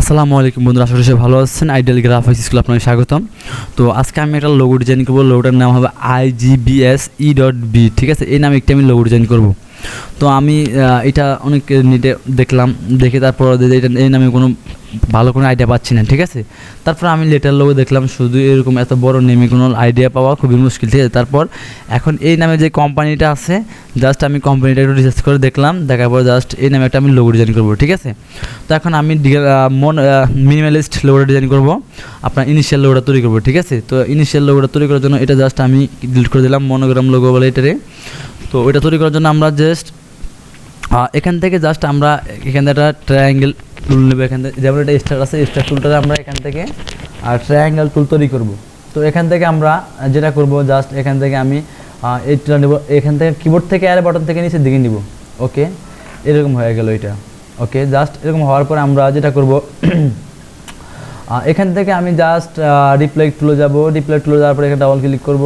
আসসালামু আলাইকুম বন্ধুরা, আশা করি সবাই ভালো আছেন। আইডিয়াল গ্রাফিক্স স্কুলে আপনাকে স্বাগতম। তো আজকে আমি একটা লোগো ডিজাইন করবো। লোগোটার নাম হবে IGBSE.B। ঠিক আছে, এই নামে একটা আমি লোগো ডিজাইন করব। তো আমি এটা অনেক নেটে দেখলাম, দেখে তারপর এটা এই নামে কোনো ভালো কোনো আইডিয়া পাচ্ছি না। ঠিক আছে, তারপর আমি লেটার লোগো দেখলাম, শুধু এরকম এত বড় নেমে কোনো আইডিয়া পাওয়া খুবই মুশকিল। ঠিক আছে, তারপর এখন এই নামে যে কোম্পানিটা আছে, জাস্ট আমি কোম্পানিটা একটু রিসার্চ করে দেখলাম, দেখার পর জাস্ট এই নামে একটা আমি লোগো ডিজাইন করবো। ঠিক আছে, তো এখন আমি মিনিমালিস্ট লোগোটা ডিজাইন করব, আপনার ইনিশিয়াল লোগোটা তৈরি করবো। ঠিক আছে, তো ইনিশিয়াল লোগোটা তৈরি করার জন্য এটা জাস্ট আমি ডিলিট করে দিলাম, মনোগ্রাম লোগো বলে এটারে। তো ওইটা তৈরি করার জন্য আমরা জাস্ট এখান থেকে জাস্ট আমরা এখান থেকে একটা ট্রায়াঙ্গেল টুল নেবো। এখান থেকে যেমন এটা স্টার আছে, স্টার টুলটা আমরা এখান থেকে ট্রায়াঙ্গেল টুল তৈরি করব। তো এখান থেকে আমরা যেটা করব, জাস্ট এখান থেকে আমি এইটা নেব, এখান থেকে কিবোর্ড থেকে আর বাটন থেকে নিচের দিকে নিব। ওকে, এরকম হয়ে গেল এটা। ওকে, জাস্ট এরকম হওয়ার পরে আমরা যেটা করব, এখান থেকে আমি জাস্ট রিপ্লেক্ট টুলে যাব। রিপ্লেক্ট টুলে যাওয়ার পরে এখানে ডাবল ক্লিক করব।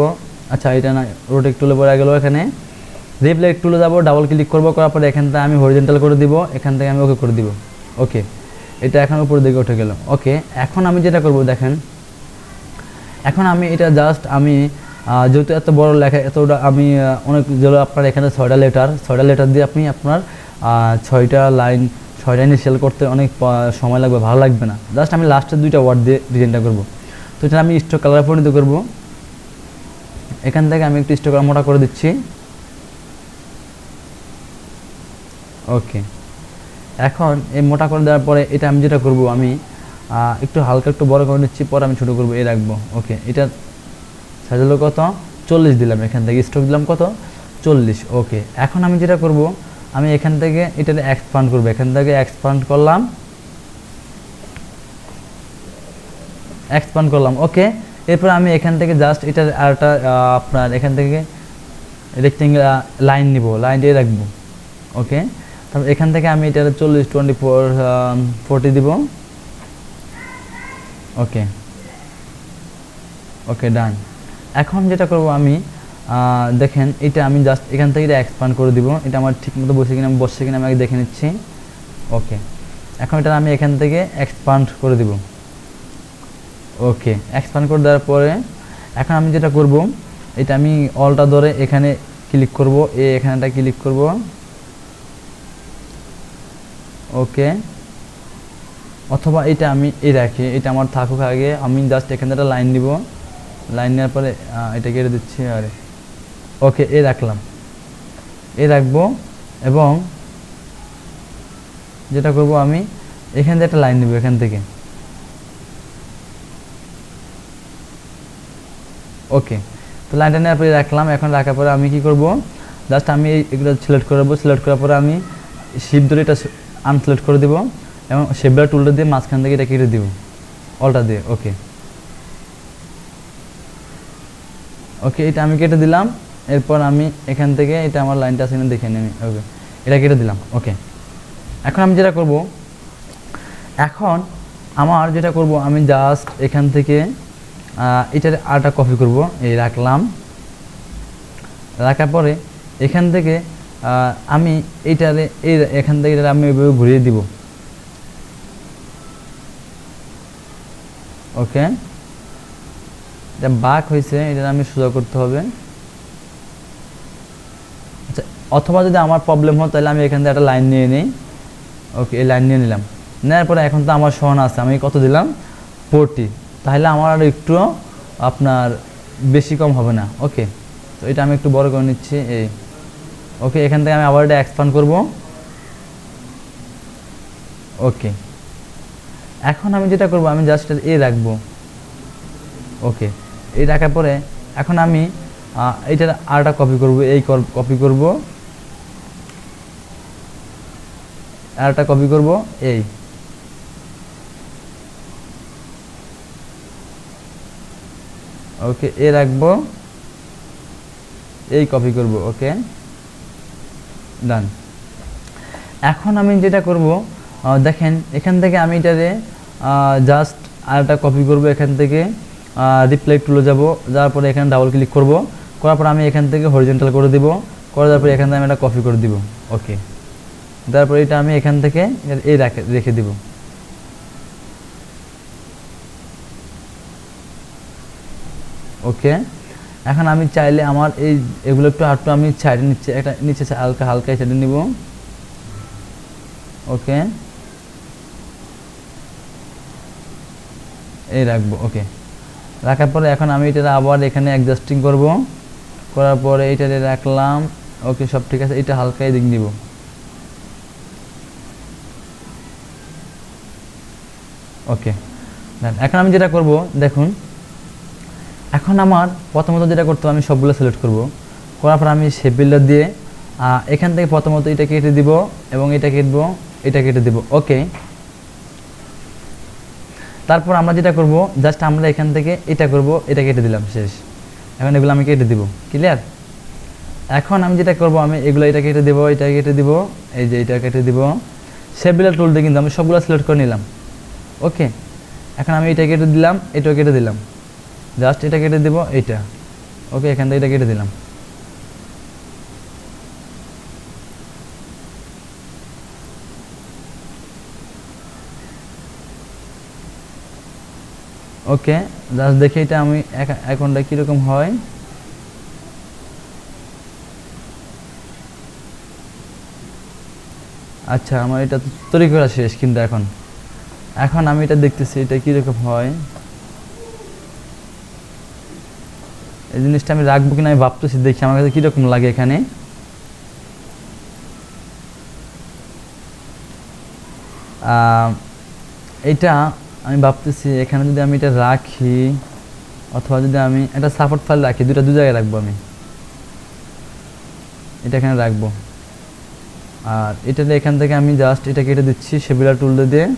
আচ্ছা, এটা না, রোটেট টুলে পড়ে গেল। এখানে রিপ্লেক্ট টুলে যাব, ডাবল ক্লিক করব, করার পরে এখান থেকে আমি হরিজন্টাল করে দিব, এখান থেকে আমি ওকে করে দিব। ওকে, এটা এখন উপর দিকে উঠে গেল। ওকে, এখন আমি যেটা করব দেখেন, এখন আমি এটা জাস্ট আমি যেহেতু এত বড় লেখা, এতটা আমি অনেক যেগুলো আপনার এখানে 6টা লেটার দিয়ে আপনি আপনার 6টা লাইন 6টা ইনিশিয়াল করতে অনেক সময় লাগবে, ভালো লাগবে না। জাস্ট আমি লাস্টের 2টা ওয়ার্ড দিয়ে ডিজাইনটা করব। তো এটা আমি স্ট্রোক কালারে পরিণত করব। এখান থেকে আমি একটু স্ট্রোক কালার মোটা করে দিচ্ছি। ওকে, এখন এই মোটা করে দেওয়ার পরে এটা আমি যেটা করব, আমি একটু হালকা একটু বড় করে নিচ্ছি, পরে আমি ছোটো করবো, এই রাখবো। ওকে, এটা সাইজ হলো কত, 40 দিলাম। এখান থেকে স্ট্রোক দিলাম কত, 40। ওকে, এখন আমি যেটা করব, আমি এখান থেকে এটা এক্সপান্ড করবো। এখান থেকে এক্সপান্ড করলাম। ওকে, এরপর আমি এখান থেকে জাস্ট এটা আরটা আপনার এখান থেকে রেক্টেঙ্গেল লাইন নিব, লাইন দিয়ে রাখবো। ওকে, তারপর এখান থেকে আমি এটা 40, 24, 40 দিব। ওকে, ওকে, ডান। এখন যেটা করব আমি দেখেন, এটা আমি জাস্ট এখান থেকে এটা এক্সপান্ড করে দিব। এটা আমার ঠিক মতো বসে কিনা আমি আগে দেখে নিচ্ছি। ওকে, এখন এটা আমি এখান থেকে এক্সপান্ড করে দিব। ওকে, এক্সপান্ড করে দেওয়ার পরে এখন আমি যেটা করব, এটা আমি অলটা ধরে এখানে ক্লিক করব, এখানটা ক্লিক করব। ওকে, অথবা এটা আমি রাখি, এটা আমার থাকুক আগে। আমি জাস্ট এখানে একটা লাইন দিব, লাইন নেওয়ার পরে এটা কেটে দিচ্ছি। আরে ওকে, রাখলাম, রাখবো। এবং যেটা করব, আমি এখান থেকে একটা লাইন নিব, এখান থেকে। ওকে, তো লাইনটা নেওয়ার পরে রাখলাম। এখন রাখার পরে আমি কি করব, জাস্ট আমি এগুলো সিলেক্ট করবো। সিলেক্ট করার পরে আমি শিপ ধরে এটা আনসিলেক্ট করে দিব এবং শেপবার টুলটা দিয়ে মাঝখান থেকে এটা কেটে দিব, অলটা দিয়ে। ওকে, ওকে, এটা আমি কেটে দিলাম। এরপর আমি এখান থেকে এটা আমার লাইনটা আছে দেখে নিই। ওকে, এটা কেটে দিলাম। ওকে, এখন আমি যেটা করব, আমি জাস্ট এখান থেকে এটার আরটা কপি করব। এই রাখলাম, রাখার পরে এখান থেকে আমি এইটারে এখান থেকে এটা আমি এইভাবে ঘুরিয়ে দিব। ওকে, এটা বাঁক হয়েছে, এটা আমি সোজা করতে হবে। আচ্ছা, অথবা যদি আমার প্রবলেম হয় তাহলে আমি এখান থেকে একটা লাইন নিয়ে নিই। ওকে, এই লাইন নিয়ে নিলাম। নেওয়ার পরে এখন তো আমার সমান আছে, আমি কত দিলাম, 40। তাহলে আমার আর একটু আপনার বেশি কম হবে না। ওকে, তো এটা আমি একটু বড় করে নিচ্ছি। এই ওকে, এখান থেকে আমি আবার এটা এক্সপান্ড করব। ওকে, এখন আমি যেটা করব, আমি জাস্ট রাখবো। ওকে, এই রাখার পরে এখন আমি এইটার আরটা কপি করব। কপি করব, আরটা কপি করব। ওকে, রাখবো, কপি করব। ওকে, ডান। এখন আমি যেটা করব, দেখেন এখান থেকে আমি এটারে জাস্ট আরটা কপি করব। এখান থেকে রিপ্লেক্ট টুলে যাব, যাওয়ার পরে এখানে ডাবল ক্লিক করব, করার পর আমি এখান থেকে হরিজন্টাল করে দিব, করে দেওয়ার পরে এখান থেকে আমি এটা কপি করে দিব। ওকে, তারপর এটা আমি এখান থেকে রেখে দিব। ওকে, এখন আমি চাইলে আমার এগুলো একটু আমি সাইডে নিচ্ছে, একটা নিচে হালকা হালকা সাইডে নিব। ওকে, এই রাখবো। ওকে, রাখার পরে এখন আমি এটা আবার এখানে অ্যাডজাস্টিং করব, করার পরে এইটাতে রাখলাম। ওকে, সব ঠিক আছে। এটা হালকা এদিক নিব। ওকে, এখন আমি যেটা করব দেখুন, এখন আমার প্রথমত যেটা করতে হবে, আমি সবগুলো সিলেক্ট করব, করার পর আমি শেপ বিল্ডার দিয়ে এখান থেকে প্রথমত এটা কেটে দিব এবং এটা কেটবো, এটা কেটে দিব। ওকে, তারপর আমরা যেটা করব, জাস্ট আমরা এখান থেকে এটা করব, এটা কেটে দিলাম, শেষ। এখন এগুলো আমি কেটে দিব। ক্লিয়ার? এখন আমি যেটা করব, আমি এগুলো এটা কেটে দেব, এটা কেটে দিব, এই যে এটা কেটে দিব। শেপ বিল্ডার টুল দিয়ে কিন্তু আমি সবগুলো সিলেক্ট করে নিলাম। ওকে, এখন আমি এটা কেটে দিলাম, এটাও কেটে দিলাম, জাস্ট এটা কেটে দেব, এইটা। ওকে, এখান থেকে এটা কেটে দিলাম। ওকে, জাস্ট দেখে এটা আমি এখনটা কীরকম হয়। আচ্ছা, আমার এটা তৈরি করা শেষ, কিন্তু এখন আমি এটা দেখতেছি এটা কীরকম হয়। এই জিনিসটা আমি রাখবো কিনা আমি ভাবতেছি, দেখি আমার কাছে কীরকম লাগে এখানে। এইটা আমি ভাবতেছি এখানে যদি আমি এটা রাখি, অথবা যদি আমি একটা সাপোর্ট ফাইল রাখি, দু জায়গায় রাখবো আমি, এটা এখানে রাখবো। আর এটা এখান থেকে আমি জাস্ট এটা কেটে দিচ্ছি শেপিলার টুল দিয়ে।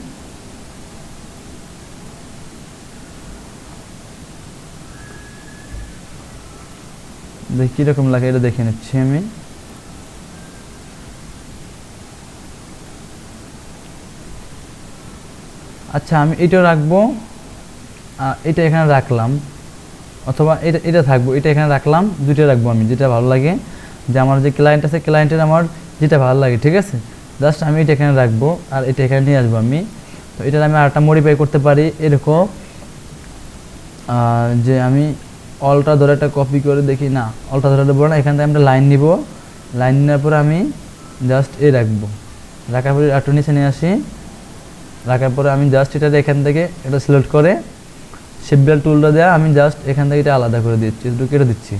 দেখি কীরকম লাগে, এটা দেখে নিচ্ছি আমি। আচ্ছা, আমি এটাও রাখবো, এটা এখানে রাখলাম, অথবা এটা থাকবো, এটা এখানে রাখলাম। দুটো রাখবো আমি, যেটা ভালো লাগে, যে আমার যে ক্লায়েন্ট আছে, ক্লায়েন্টের আমার যেটা ভালো লাগে, ঠিক আছে। জাস্ট আমি এটা এখানে রাখবো, আর এটা এখানে নিয়ে আসবো আমি। তো এটা আমি আরেকটা মডিফাই করতে পারি এরকম, যে আমি অলটা ধরে একটা কপি করে দেখি, না অলটা ধরে দেবো না, এখান থেকে আমরা লাইন নিব। লাইন নেওয়ার পরে আমি জাস্ট রাখবো, রাখার পরে একটু নিচে নিয়ে আসি। রাখার পরে আমি জাস্ট এটা এখান থেকে এটা সিলেক্ট করে শেপবিল্ডার টুলটা দেওয়া, আমি জাস্ট এখান থেকে এটা আলাদা করে দিচ্ছি, একটু কেটে দিচ্ছি।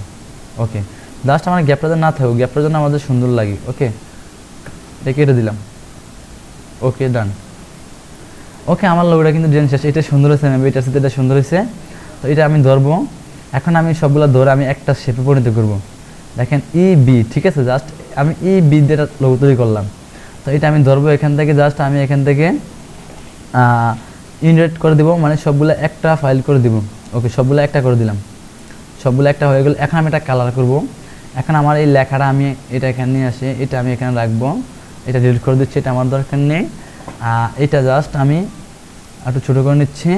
ওকে, জাস্ট আমার গ্যাপটা যেন না থাকুক, গ্যাপটা যেন আমাদের সুন্দর লাগে। ওকে, এটা কেটে দিলাম। ওকে, ডান। ওকে, আমার লোগোটা কিন্তু ডিজাইন শেষ। এটা সুন্দর হয়েছে, আমি এটার সাথে এটা সুন্দর হয়েছে। তো এটা আমি ধরবো, এখন আমি সবগুলো ধরে আমি একটা শেপে পরিণত করব। দেখেন বি, ঠিক আছে। জাস্ট আমি বি দিয়ে লোগো তৈরি করলাম। তো এটা আমি ধরবো এখান থেকে, জাস্ট আমি এখান থেকে ইনরেট করে দিব, মানে সবগুলো একটা ফাইল করে দিব। ওকে, সবগুলো একটা করে দিলাম, সবগুলো একটা হয়ে গেল। এখন আমি এটা কালার করব। এখন আমার এই লেখাটা আমি এটা এখানে নিয়ে আসি, এটা আমি এখানে রাখবো, এটা ডিলিট করে দিচ্ছি, এটা আমার দরকার নেই। এটা জাস্ট আমি একটু ছোটো করে নিচ্ছি,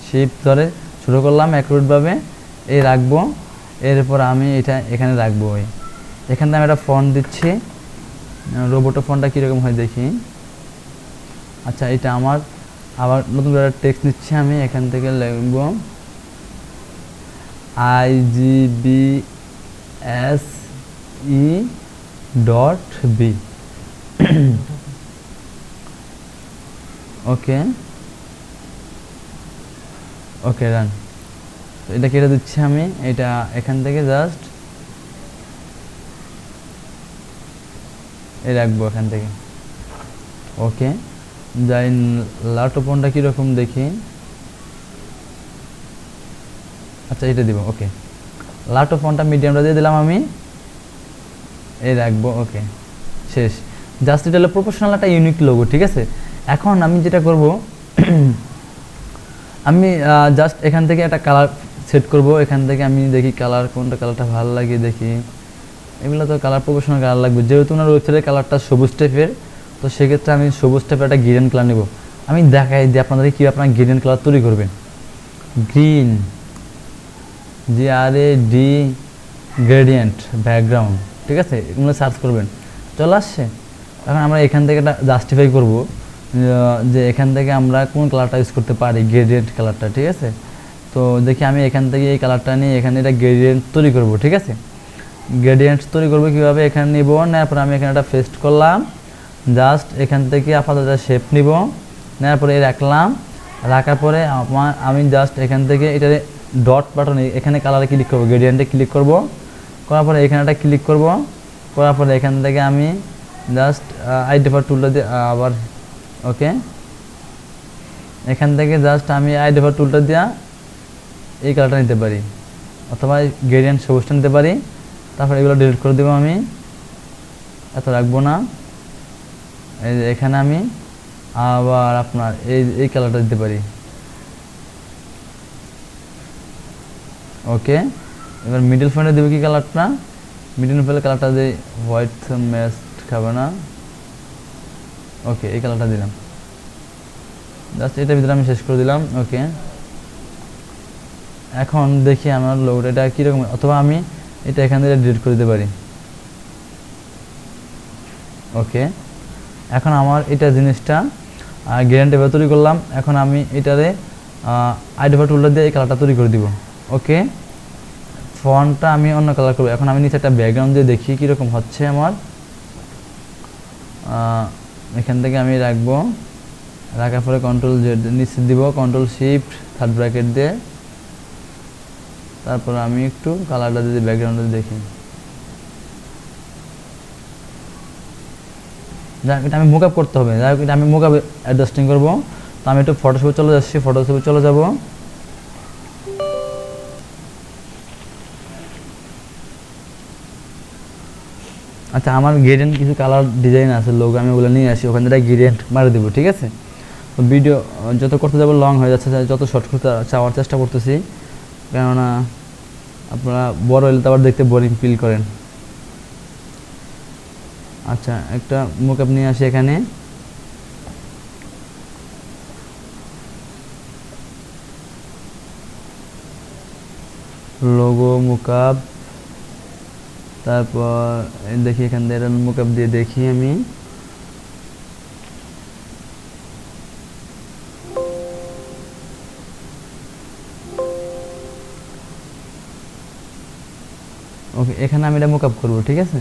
শেপ ধরে ছোটো করলাম অ্যাকুরেটভাবে, এই রাখবো। এরপর আমি এটা এখানে রাখবো। এখান থেকে আমি একটা ফন্ট দিচ্ছি, রোবটের ফন্টটা কীরকম হয় দেখি। আচ্ছা, এটা আমার আবার নতুন করে টেক্সট নিচ্ছি, আমি এখান থেকে লিখব IGBSE.B। ওকে, ওকে, রান। তো এটা কেটে দিচ্ছি আমি, এটা এখান থেকে জাস্ট এই রাখবো এখান থেকে। ওকে, যাই লাটোপনটা কীরকম দেখি। আচ্ছা, এটা দিব। ওকে, লাটোপনটা মিডিয়ামটা দিয়ে দিলাম আমি, এই রাখবো। ওকে, শেষ। জাস্ট এটা হলো প্রফেশনাল একটা ইউনিক লোগো, ঠিক আছে। এখন আমি যেটা করব, আমি জাস্ট এখান থেকে একটা কালার সেট করব। এখান থেকে আমি দেখি কালার, কোনটা কালারটা ভালো লাগে দেখি। এগুলো তো কালার প্রফেশনাল কালার লাগবে, যেহেতু ওনার ওয়েবসাইটের কালারটা সবুজ টাইপের, তো সেক্ষেত্রে আমি সবুজ টাইপের একটা গ্রিন কালার নেব। আমি দেখাই যে আপনাদের কীভাবে আপনার গ্রিন কালার তৈরি করবেন। গ্রিন, GRAD, গ্রেডিয়েন্ট, ব্যাকগ্রাউন্ড, ঠিক আছে। এগুলো সার্চ করবেন, চলে আসছে। এখন আমরা এখান থেকে একটা জাস্টিফাই করব যে এখান থেকে আমরা কোন কালারটা ইউজ করতে পারি, গ্রেডিয়েন্ট কালারটা, ঠিক আছে। তো তো দেখি আমি এখান থেকে এই কালারটা নিয়ে এখানে এটা গ্রেডিয়েন্ট তৈরি করব, ঠিক আছে। গ্রেডিয়েন্ট তৈরি করবো কীভাবে, এখানে নিব, নেওয়ার পরে আমি এখানে একটা পেস্ট করলাম, জাস্ট এখান থেকে আপাতত একটা শেপ নিব, নেওয়ার পরে রাখলাম, রাখার পরে আমি জাস্ট এখান থেকে এটা ডট বাটনে এখানে কালারে ক্লিক করব, গ্রেডিয়েন্টে ক্লিক করব, করার পরে এখানে একটা ক্লিক করব, করার পরে এখান থেকে আমি জাস্ট আইডেন্টিফায়ার টুলটা দিয়ে আবার ওকে, এখান থেকে জাস্ট আমি আইডেন্টিফায়ার টুলটা দিয়ে এই কালারটা নিতে পারি, অথবা গ্রেডিয়েন্ট সবুজটা নিতে পারি। তারপর এগুলো ডিলিট করে দেবো, আমি এত রাখবো না। এই যে এখানে আমি আবার আপনার এই কালারটা দিতে পারি, ওকে। এবার মিডল ফ্রন্টে দেবো কি কালারটা, মিডল ফ্রন্টের কালারটা দিয়ে হোয়াইট ম্যাচ খাবে না, ওকে, এই কালারটা দিলাম, জাস্ট এটার ভিতরে আমি শেষ করে দিলাম, ওকে। এখন দেখি আমার লোগোটা এটা কীরকম, অথবা আমি এটা এখান থেকে ডিলিট করে দিতে পারি, ওকে। এখন আমার এটা জিনিসটা গ্রেডিয়েন্ট তৈরি করলাম। এখন আমি এটারে আইডেন্টিফায়ার টুলটা দিয়ে এই কালারটা তৈরি করে দিব, ওকে। ফন্টটা আমি অন্য কালার করবো। এখন আমি নিচে একটা ব্যাকগ্রাউন্ড দিয়ে দেখি কীরকম হচ্ছে আমার। এখান থেকে আমি রাখবো, রাখার পরে কন্ট্রোল জেড নিচে দিব, কন্ট্রোল শিফট থার্ড ব্র্যাকেট দিয়ে, তারপর আমি একটু কালারটা দিয়ে ব্যাকগ্রাউন্ডে দেখি। যাই হোক, এটা আমি মুকআপ করতে হবে, যাই হোক এটা আমি মুকআপ অ্যাডজাস্টিং করবো। তো আমি একটু ফটোশপে চলে যাচ্ছি, ফটোশপে চলে যাব। আচ্ছা, আমার গ্রেডিয়েন্ট কিছু কালার ডিজাইন আছে, লোগো আমি ওগুলো নিয়ে আসি, ওখান থেকে গ্রেডিয়েন্ট মারে দেবো, ঠিক আছে। তো ভিডিও যত করতে যাবো লং হয়ে যাচ্ছে, যত শর্ট করতে চাওয়ার চেষ্টা করতেছি, কেননা আপনারা বড় হলে তো আবার দেখতে বোরিং ফিল করেন। আচ্ছা, একটা মুকআপ নিয়ে আসি এখানে, লোগো মুকআপ, তারপর দেখি এখান থেকে মুকআপ দিয়ে দেখি আমি, ওকে। এখানে আমি এটা মুকআপ করবো, ঠিক আছে।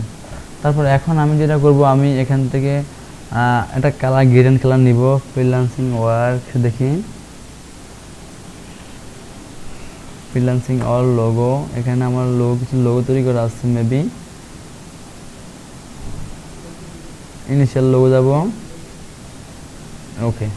তারপর এখন আমি যেটা করব, আমি এখান থেকে একটা কালার গ্রেডিয়েন্ট কালার নিব, ফ্রিল্যান্সিং ওয়ার্ক, দেখি ফ্রিল্যান্সিং অল লোগো, এখানে আমার কিছু লোগো তৈরি করা আছে, মেবি ইনিশিয়াল লোগো যাব, ওকে।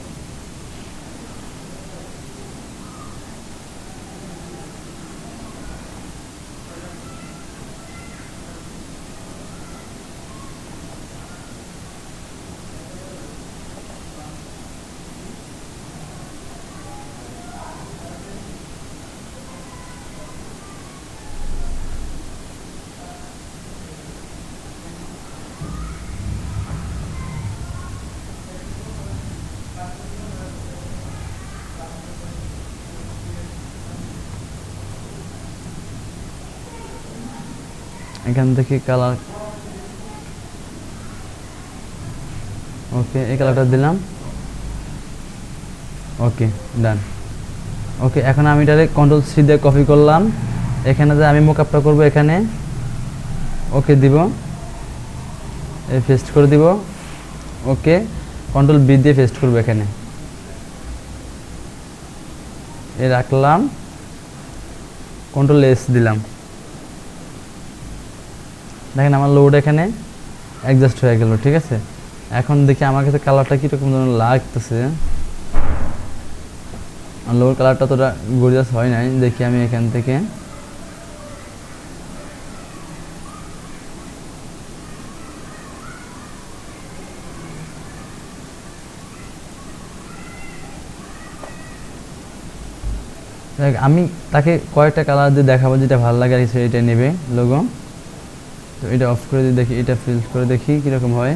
এখান থেকে কালার, ওকে, এই কালারটা দিলাম, ওকে, ডান, ওকে। এখন আমি এটারে কন্ট্রোল সি দিয়ে কপি করলাম, এখানে যে আমি মুকআপটা করব, এখানে ওকে দিব, এই পেস্ট করে দিব, ওকে। কন্ট্রোল বি দিয়ে পেস্ট করব, এখানে এই রাখলাম, কন্ট্রোল এস দিলাম, দেখেন আমার লোড এখানে অ্যাডজাস্ট হয়ে গেল, ঠিক আছে। এখন দেখি আমার কাছে কালারটা কীরকম ধরনের লাগতেছে, লোড কালারটা তোটা গর্জিয়াস হয় নাই, দেখি আমি এখান থেকে আমি তাকে কয়েকটা কালার দিয়ে দেখাবো, যেটা ভালো লাগে আর এটা নেবে লোগো। তো এটা অফ করে দিয়ে দেখি, এটা ফিল করে দেখি কীরকম হয়।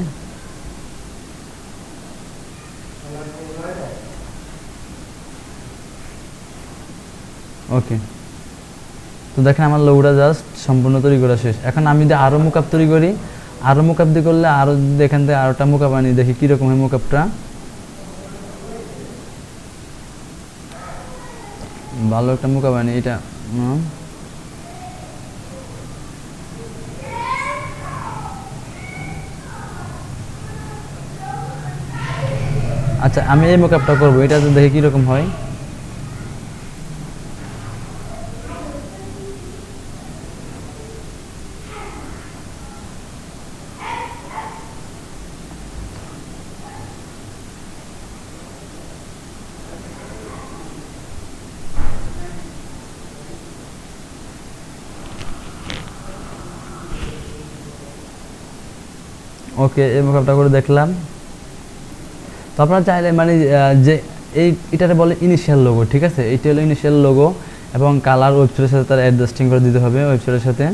ওকে, তো দেখেন আমার লোগোটা জাস্ট সম্পূর্ণ তৈরি করা শেষ। এখন আমি যদি আরও মুকআপ তৈরি করি, আরও মুকআপ দিয়ে করলে আরও যদি এখান থেকে আরোটা মুকআপ আনি, দেখি কীরকম হয় মুকআপটা। ভালো একটা মুখা বানিয়ে এটা আচ্ছা আমি এই মোকআপটা করবো, এটা তো দেখে কীরকম হয়। ওকে, এই মোকআপটা করে দেখলাম। তো আপনারা চাইলে মানে যে এটাতে বলে ইনিশিয়াল লোগো, ঠিক আছে, এইটা হলো ইনিশিয়াল লোগো এবং কালার ওয়েবসাইটের সাথে তার অ্যাডজাস্টিং করে দিতে হবে ওয়েবসাইটের সাথে।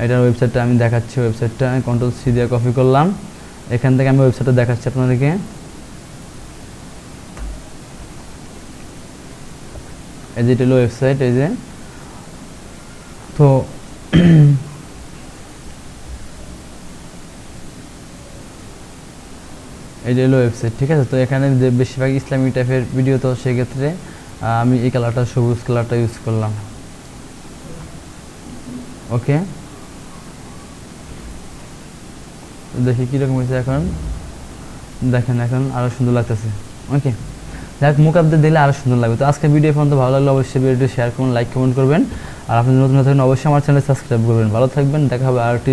এটার ওয়েবসাইটটা আমি দেখাচ্ছি, ওয়েবসাইটটা Ctrl+C দিয়ে কপি করলাম, এখান থেকে আমি ওয়েবসাইটটা দেখাচ্ছি আপনাদেরকে। এই যে এটা হলো ওয়েবসাইট, এই যে তো এই হলো ওয়েবসাইট, ঠিক আছে। তো এখানে যে বেশিরভাগ ইসলামিক টাইপের ভিডিও, তো সেক্ষেত্রে আমি এই কালারটা সবুজ কালারটা ইউজ করলাম। ওকে, দেখি কীরকম হয়েছে এখন, দেখেন এখন আরও সুন্দর লাগতেছে। ওকে, যাক মুকআপদের দিলে আরও সুন্দর লাগবে। তো আজকে ভিডিও পর্যন্ত ভালো লাগলে অবশ্যই ভিডিওটি শেয়ার করুন, লাইক কমেন্ট করবেন, আর আপনি নতুন থাকবেন অবশ্যই আমার চ্যানেল সাবস্ক্রাইব করবেন। ভালো থাকবেন, দেখা হবে আরেকটি